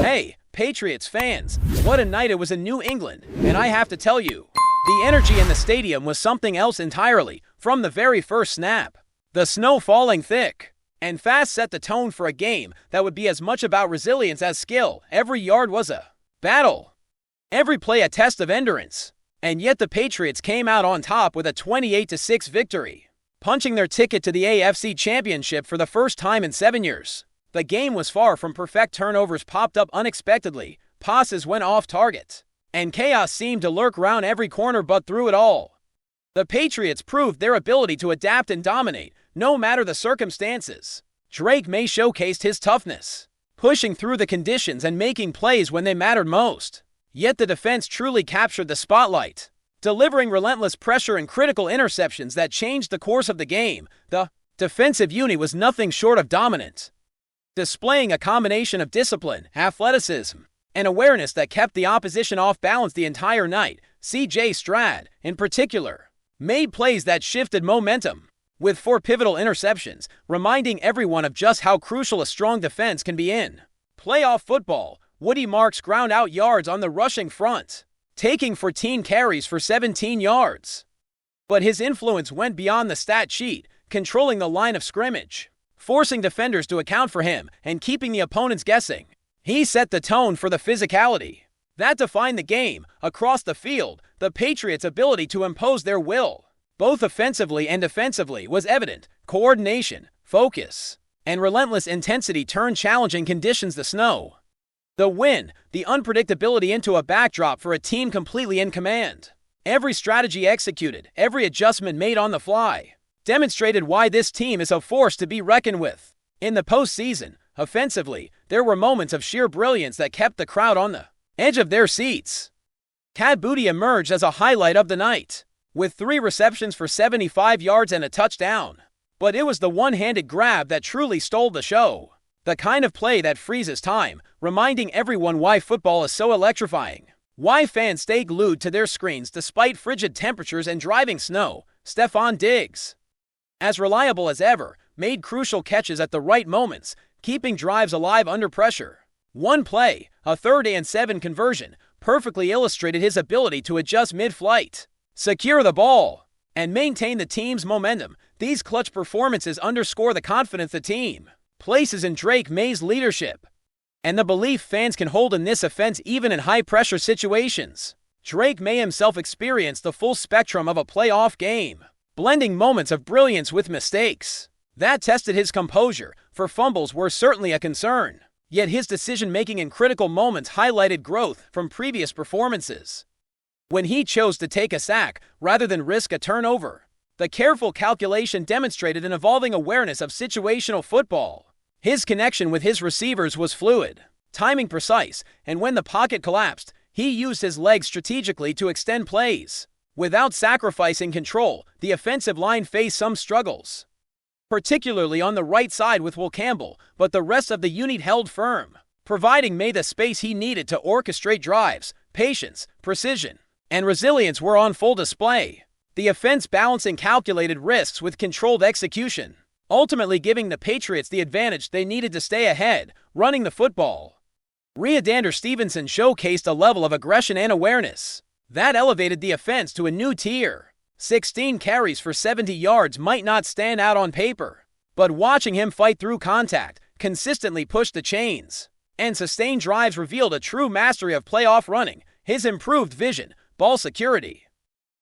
Hey, Patriots fans, what a night it was in New England, and I have to tell you, the energy in the stadium was something else entirely from the very first snap. The snow falling thick and fast set the tone for a game that would be as much about resilience as skill. Every yard was a battle, every play a test of endurance, and yet the Patriots came out on top with a 28-6 victory, punching their ticket to the AFC Championship for the first time in 7 years. The game was far from perfect. Turnovers popped up unexpectedly, passes went off target, and chaos seemed to lurk round every corner. But through it all, the Patriots proved their ability to adapt and dominate, no matter the circumstances. Drake Maye showcased his toughness, pushing through the conditions and making plays when they mattered most. Yet the defense truly captured the spotlight, delivering relentless pressure and critical interceptions that changed the course of the game. The defensive unit was nothing short of dominant, displaying a combination of discipline, athleticism, and awareness that kept the opposition off balance the entire night. C.J. Stroud, in particular, made plays that shifted momentum, with 4 pivotal interceptions, reminding everyone of just how crucial a strong defense can be in playoff football. Woody Marks ground out yards on the rushing front, taking 14 carries for 17 yards. But his influence went beyond the stat sheet, controlling the line of scrimmage, forcing defenders to account for him and keeping the opponents guessing. He set the tone for the physicality that defined the game. Across the field, the Patriots' ability to impose their will, both offensively and defensively, was evident. Coordination, focus, and relentless intensity turned challenging conditions, the snow, the wind, the unpredictability, into a backdrop for a team completely in command. Every strategy executed, every adjustment made on the fly, demonstrated why this team is a force to be reckoned with. In the postseason, offensively, there were moments of sheer brilliance that kept the crowd on the edge of their seats. Cat Booty emerged as a highlight of the night, with 3 receptions for 75 yards and a touchdown. But it was the one-handed grab that truly stole the show. The kind of play that freezes time, reminding everyone why football is so electrifying, why fans stay glued to their screens despite frigid temperatures and driving snow. Stephon Diggs, as reliable as ever, made crucial catches at the right moments, keeping drives alive under pressure. One play, a 3rd and 7 conversion, perfectly illustrated his ability to adjust mid-flight, secure the ball, and maintain the team's momentum. These clutch performances underscore the confidence the team places in Drake Maye's leadership, and the belief fans can hold in this offense even in high-pressure situations. Drake Maye himself experienced the full spectrum of a playoff game, blending moments of brilliance with mistakes that tested his composure, for fumbles were certainly a concern. Yet his decision-making in critical moments highlighted growth from previous performances. When he chose to take a sack rather than risk a turnover, the careful calculation demonstrated an evolving awareness of situational football. His connection with his receivers was fluid, timing precise, and when the pocket collapsed, he used his legs strategically to extend plays. Without sacrificing control, the offensive line faced some struggles, particularly on the right side with Will Campbell, but the rest of the unit held firm, providing Maye the space he needed to orchestrate drives. Patience, precision, and resilience were on full display, the offense balancing calculated risks with controlled execution, ultimately giving the Patriots the advantage they needed to stay ahead. Running the football, Rhamondre Stevenson showcased a level of aggression and awareness that elevated the offense to a new tier. 16 carries for 70 yards might not stand out on paper, but watching him fight through contact, consistently push the chains, and sustain drives revealed a true mastery of playoff running. His improved vision, ball security,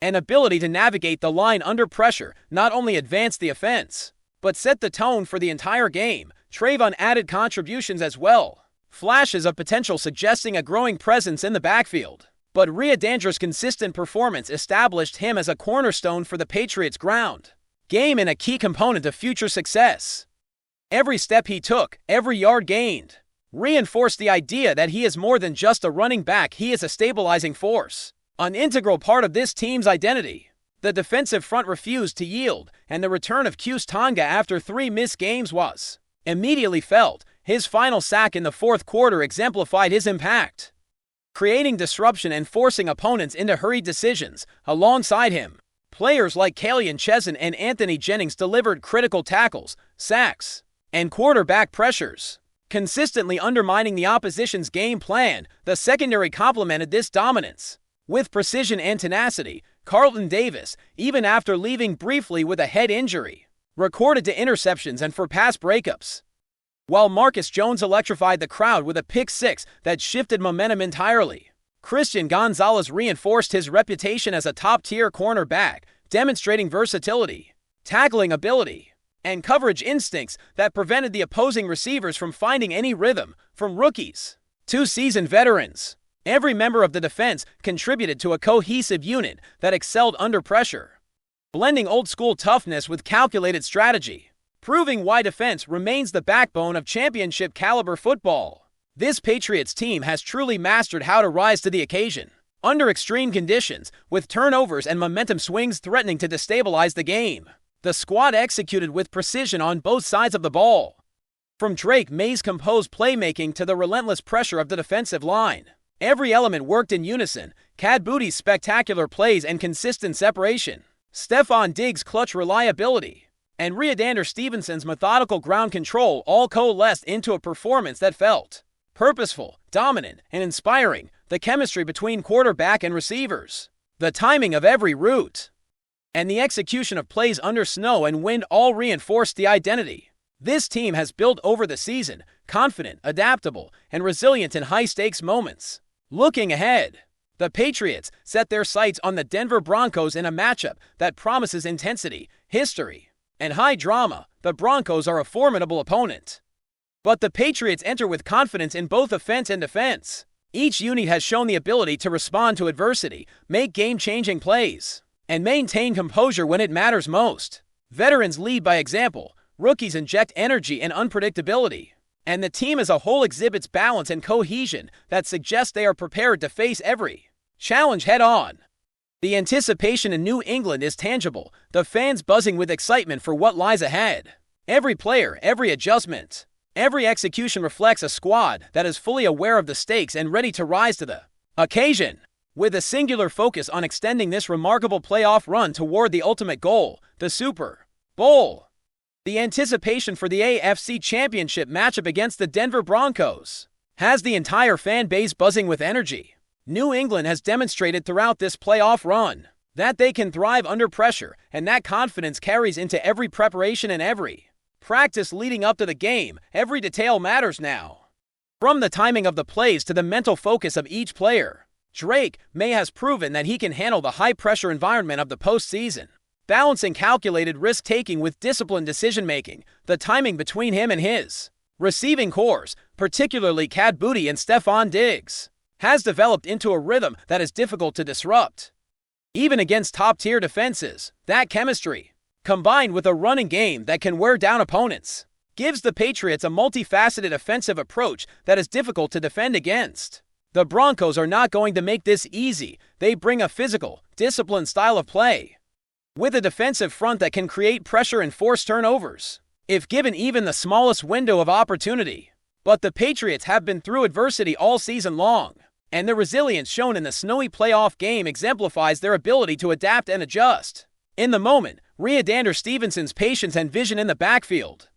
and ability to navigate the line under pressure not only advanced the offense, but set the tone for the entire game. Trayvon added contributions as well, flashes of potential suggesting a growing presence in the backfield. But Rhamondre's consistent performance established him as a cornerstone for the Patriots' ground game and a key component of future success. Every step he took, every yard gained, reinforced the idea that he is more than just a running back. He is a stabilizing force, an integral part of this team's identity. The defensive front refused to yield, and the return of Q's Tonga after 3 missed games was immediately felt. His final sack in the 4th quarter exemplified his impact, creating disruption and forcing opponents into hurried decisions. Alongside him, players like Kalian Chesson and Anthony Jennings delivered critical tackles, sacks, and quarterback pressures, Consistently undermining the opposition's game plan, the secondary complemented this dominance. With precision and tenacity, Carlton Davis, even after leaving briefly with a head injury, recorded to interceptions and for pass breakups. While Marcus Jones electrified the crowd with a pick six that shifted momentum entirely, Christian Gonzalez reinforced his reputation as a top-tier cornerback, demonstrating versatility, tackling ability, and coverage instincts that prevented the opposing receivers from finding any rhythm. From rookies to seasoned veterans, every member of the defense contributed to a cohesive unit that excelled under pressure, blending old-school toughness with calculated strategy, proving why defense remains the backbone of championship-caliber football. This Patriots team has truly mastered how to rise to the occasion, under extreme conditions, with turnovers and momentum swings threatening to destabilize the game. The squad executed with precision on both sides of the ball. From Drake May's composed playmaking to the relentless pressure of the defensive line, every element worked in unison. Cad Booty's spectacular plays and consistent separation, Stephon Diggs' clutch reliability, and Rhiannon Stevenson's methodical ground control all coalesced into a performance that felt purposeful, dominant, and inspiring. The chemistry between quarterback and receivers, the timing of every route, and the execution of plays under snow and wind all reinforced the identity this team has built over the season, confident, adaptable, and resilient in high-stakes moments. Looking ahead, the Patriots set their sights on the Denver Broncos in a matchup that promises intensity, history, and high drama. The Broncos are a formidable opponent, but the Patriots enter with confidence in both offense and defense. Each unit has shown the ability to respond to adversity, make game-changing plays, and maintain composure when it matters most. Veterans lead by example, rookies inject energy and unpredictability, and the team as a whole exhibits balance and cohesion that suggests they are prepared to face every challenge head-on. The anticipation in New England is tangible, the fans buzzing with excitement for what lies ahead. Every player, every adjustment, every execution reflects a squad that is fully aware of the stakes and ready to rise to the occasion, with a singular focus on extending this remarkable playoff run toward the ultimate goal, the Super Bowl. The anticipation for the AFC Championship matchup against the Denver Broncos has the entire fan base buzzing with energy. New England has demonstrated throughout this playoff run that they can thrive under pressure, and that confidence carries into every preparation and every practice leading up to the game. Every detail matters now, from the timing of the plays to the mental focus of each player. Drake May has proven that he can handle the high-pressure environment of the postseason, balancing calculated risk-taking with disciplined decision-making. The timing between him and his receiving cores, particularly Cad Booty and Stephon Diggs, has developed into a rhythm that is difficult to disrupt. Even against top-tier defenses, that chemistry, combined with a running game that can wear down opponents, gives the Patriots a multifaceted offensive approach that is difficult to defend against. The Broncos are not going to make this easy. They bring a physical, disciplined style of play, with a defensive front that can create pressure and force turnovers if given even the smallest window of opportunity. But the Patriots have been through adversity all season long, and the resilience shown in the snowy playoff game exemplifies their ability to adapt and adjust. In the moment, Rhiannon Stevenson's patience and vision in the backfield,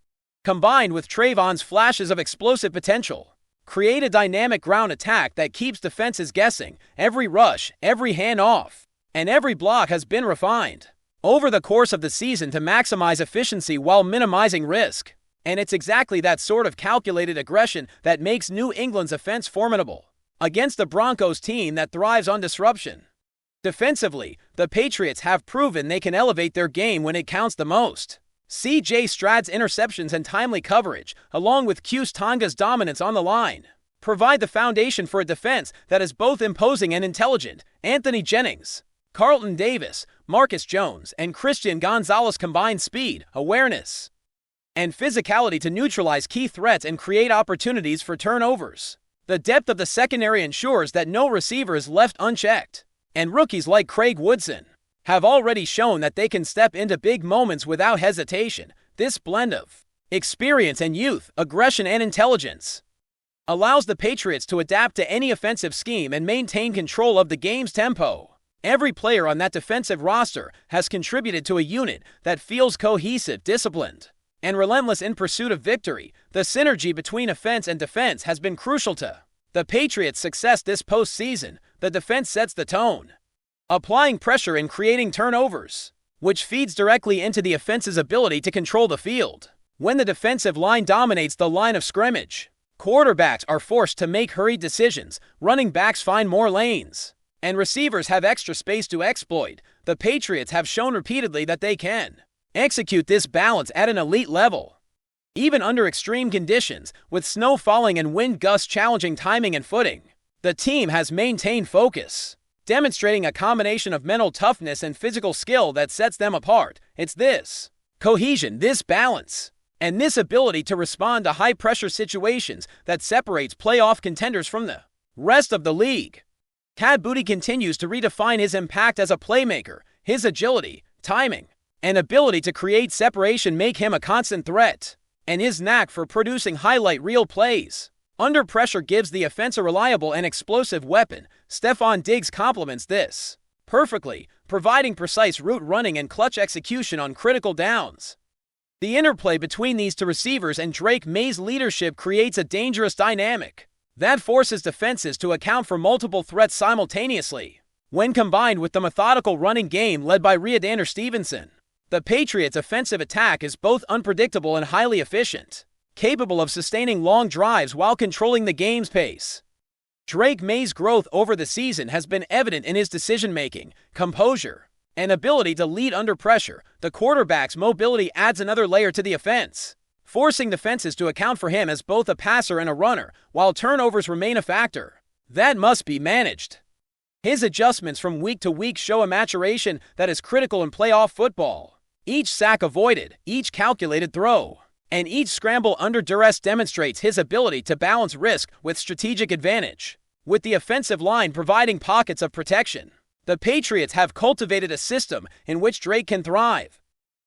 combined with Trayvon's flashes of explosive potential, create a dynamic ground attack that keeps defenses guessing. Every rush, every handoff, and every block has been refined over the course of the season to maximize efficiency while minimizing risk. And it's exactly that sort of calculated aggression that makes New England's offense formidable against the Broncos team that thrives on disruption. Defensively, the Patriots have proven they can elevate their game when it counts the most. C.J. Stroud's interceptions and timely coverage, along with Q's Tonga's dominance on the line, provide the foundation for a defense that is both imposing and intelligent. Anthony Jennings, Carlton Davis, Marcus Jones, and Christian Gonzalez combine speed, awareness, and physicality to neutralize key threats and create opportunities for turnovers. The depth of the secondary ensures that no receiver is left unchecked, and rookies like Craig Woodson have already shown that they can step into big moments without hesitation. This blend of experience and youth, aggression and intelligence, allows the Patriots to adapt to any offensive scheme and maintain control of the game's tempo. Every player on that defensive roster has contributed to a unit that feels cohesive, disciplined, and relentless in pursuit of victory, the synergy between offense and defense has been crucial to the Patriots' success this postseason. The defense sets the tone, applying pressure and creating turnovers, which feeds directly into the offense's ability to control the field. When the defensive line dominates the line of scrimmage, quarterbacks are forced to make hurried decisions, running backs find more lanes, and receivers have extra space to exploit. The Patriots have shown repeatedly that they can execute this balance at an elite level. Even under extreme conditions, with snow falling and wind gusts challenging timing and footing, the team has maintained focus, demonstrating a combination of mental toughness and physical skill that sets them apart. It's this cohesion, this balance, and this ability to respond to high-pressure situations that separates playoff contenders from the rest of the league. Tad Booty continues to redefine his impact as a playmaker. His agility, timing, and ability to create separation make him a constant threat, and his knack for producing highlight reel plays under pressure gives the offense a reliable and explosive weapon. Stefon Diggs complements this perfectly, providing precise route running and clutch execution on critical downs. The interplay between these two receivers and Drake Maye's leadership creates a dangerous dynamic that forces defenses to account for multiple threats simultaneously. When combined with the methodical running game led by Rhamondre Stevenson, the Patriots' offensive attack is both unpredictable and highly efficient, capable of sustaining long drives while controlling the game's pace. Drake Maye's growth over the season has been evident in his decision-making, composure, and ability to lead under pressure. The quarterback's mobility adds another layer to the offense, forcing defenses to account for him as both a passer and a runner, while turnovers remain a factor that must be managed. His adjustments from week to week show a maturation that is critical in playoff football. Each sack avoided, each calculated throw, and each scramble under duress demonstrates his ability to balance risk with strategic advantage. With the offensive line providing pockets of protection, the Patriots have cultivated a system in which Drake can thrive,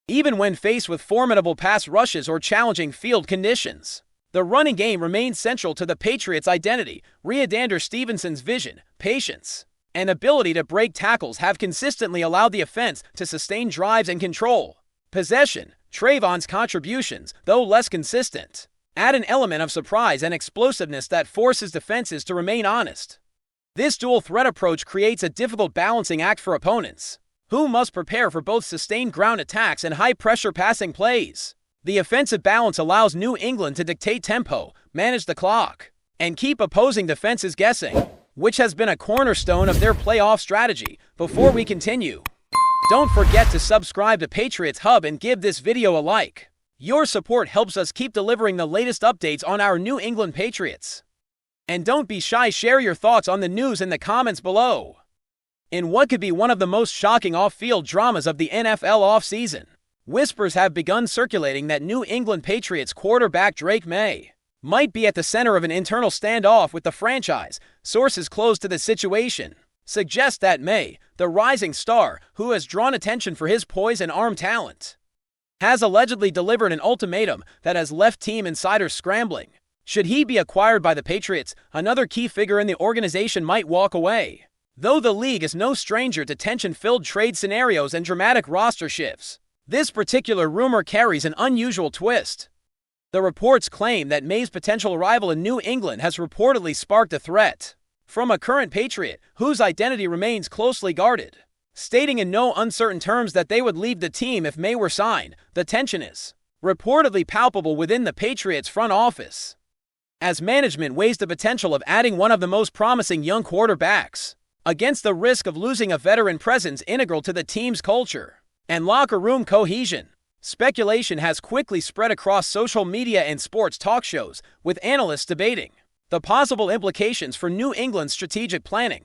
even when faced with formidable pass rushes or challenging field conditions. The running game remains central to the Patriots' identity. Rhamondre Stevenson's vision, patience, and ability to break tackles have consistently allowed the offense to sustain drives and control possession. Trayvon's contributions, though less consistent, add an element of surprise and explosiveness that forces defenses to remain honest. This dual-threat approach creates a difficult balancing act for opponents, who must prepare for both sustained ground attacks and high-pressure passing plays. The offensive balance allows New England to dictate tempo, manage the clock, and keep opposing defenses guessing, which has been a cornerstone of their playoff strategy. Before we continue, don't forget to subscribe to Patriots Hub and give this video a like. Your support helps us keep delivering the latest updates on our New England Patriots. And don't be shy, share your thoughts on the news in the comments below. In what could be one of the most shocking off-field dramas of the NFL offseason, whispers have begun circulating that New England Patriots quarterback Drake Maye might be at the center of an internal standoff with the franchise. Sources close to the situation suggest that Maye, the rising star who has drawn attention for his poise and arm talent, has allegedly delivered an ultimatum that has left team insiders scrambling. Should he be acquired by the Patriots, another key figure in the organization might walk away. Though the league is no stranger to tension-filled trade scenarios and dramatic roster shifts, this particular rumor carries an unusual twist. The reports claim that Maye's potential arrival in New England has reportedly sparked a threat from a current Patriot whose identity remains closely guarded, stating in no uncertain terms that they would leave the team if Maye were signed. The tension is reportedly palpable within the Patriots front office, as management weighs the potential of adding one of the most promising young quarterbacks against the risk of losing a veteran presence integral to the team's culture and locker room cohesion. Speculation has quickly spread across social media and sports talk shows, with analysts debating the possible implications for New England's strategic planning.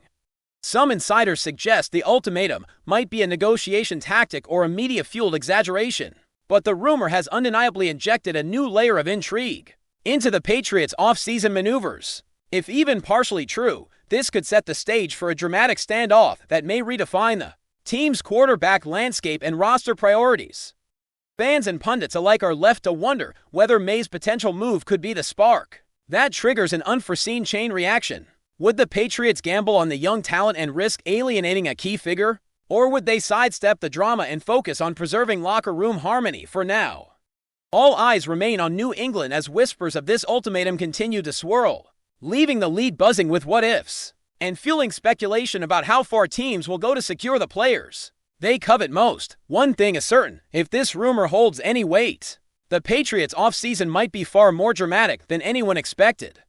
Some insiders suggest the ultimatum might be a negotiation tactic or a media-fueled exaggeration, but the rumor has undeniably injected a new layer of intrigue into the Patriots' off-season maneuvers. If even partially true, this could set the stage for a dramatic standoff that may redefine the team's quarterback landscape and roster priorities. Fans and pundits alike are left to wonder whether Maye's potential move could be the spark that triggers an unforeseen chain reaction. Would the Patriots gamble on the young talent and risk alienating a key figure? Or would they sidestep the drama and focus on preserving locker room harmony for now? All eyes remain on New England as whispers of this ultimatum continue to swirl, leaving the league buzzing with what-ifs, and fueling speculation about how far teams will go to secure the players they covet most. One thing is certain, if this rumor holds any weight, the Patriots' offseason might be far more dramatic than anyone expected.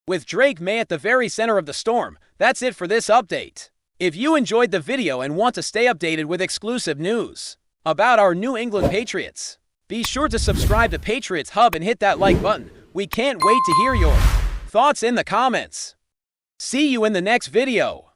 With Drake May at the very center of the storm, that's it for this update. If you enjoyed the video and want to stay updated with exclusive news about our New England Patriots, be sure to subscribe to Patriots Hub and hit that like button. We can't wait to hear your thoughts in the comments. See you in the next video.